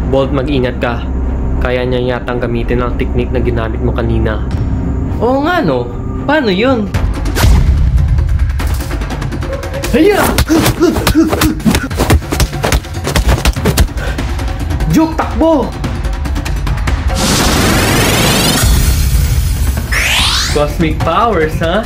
Bolt, mag-ingat ka. Kaya niya yatang gamitin ang technique na ginamit mo kanina. Oo nga no. Paano yun? Haya! Juke, takbo! Cosmic powers, ha?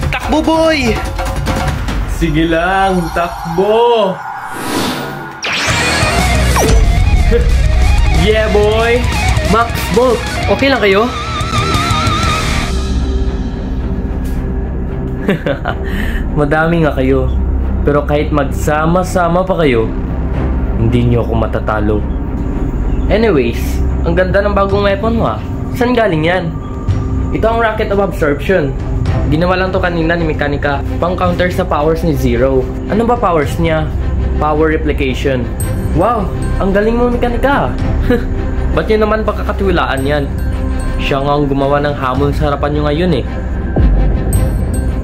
Takbo, boy! Sige lang, takbo! Yeah, boy! Max, Bolt, okay lang kayo? Madami nga kayo. Pero kahit magsama-sama pa kayo, hindi nyo ako matatalo. Anyways, ang ganda ng bagong weapon mo, ha? Saan galing yan? Ito ang Rocket of Absorption. Ginawa lang to kanina ni Mechanica, pang counter sa powers ni Zero. Ano ba powers niya? Power Replication. Wow, ang galing mo, Mechanica. Ba't nyo naman pagkakatiwalaan yan? Siya nga ang gumawa ng hamon sa harapan nyo ngayon eh.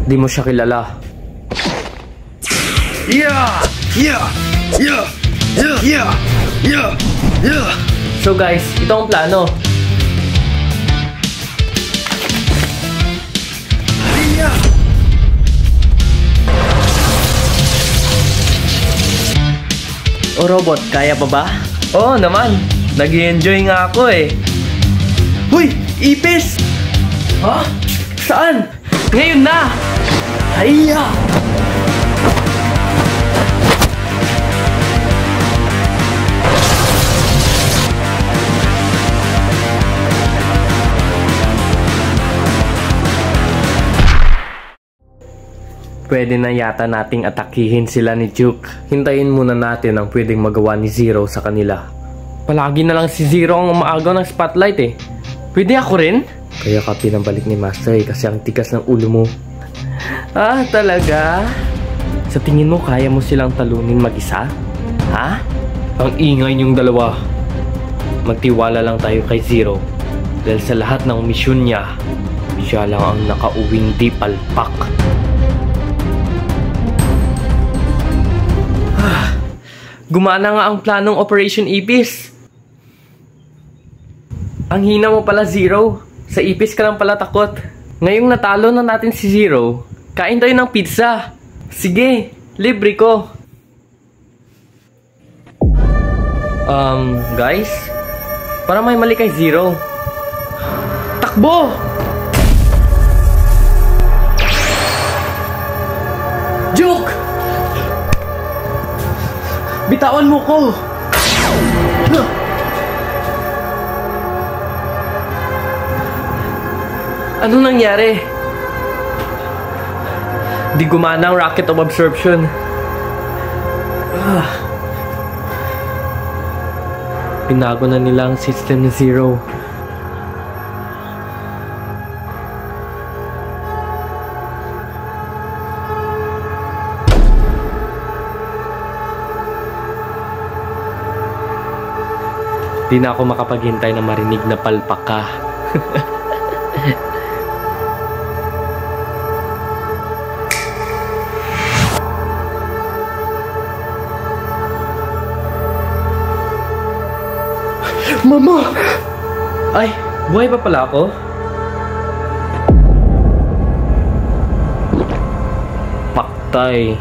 Di mo siya kilala. Yeah! Yeah! Yeah! Yeah! Yeah! Yeah! Yeah! So guys, ito ang plano. Yeah! O robot, kaya pa ba? Oo naman, nag-i-enjoy nga ako eh. Huy! Ipis! Ha? Saan? Ngayon na! Hayya! Pwede na yata nating atakihin sila ni Juke. Hintayin muna natin ang pwedeng magawa ni Zero sa kanila. Palagi na lang si Zero ang umaagaw ng spotlight eh. Pwede ako rin? Kaya ka pinabalik ni Master eh, kasi ang tigas ng ulo mo. Ah, talaga? Sa tingin mo kaya mo silang talunin mag-isa? Ha? Ang ingay niyong dalawa. Magtiwala lang tayo kay Zero. Dahil sa lahat ng misyon niya, siya lang ang nakauwing di palpak. Gumana nga ang planong Operation Ipis. Ang hina mo pala, Zero. Sa Ipis ka lang pala takot. Ngayong natalo na natin si Zero, kain tayo ng pizza. Sige, libre ko. Guys? Para may mali kay Zero. Takbo! Juke! Bitawan mo ko! Ano nangyari? Di gumana ang Rocket of Absorption. Pinago na nila ang system ni Zero. Di na ako makapaghintay na marinig na palpak ka. Mama! Ay, buhay pa pala ako? Paktay.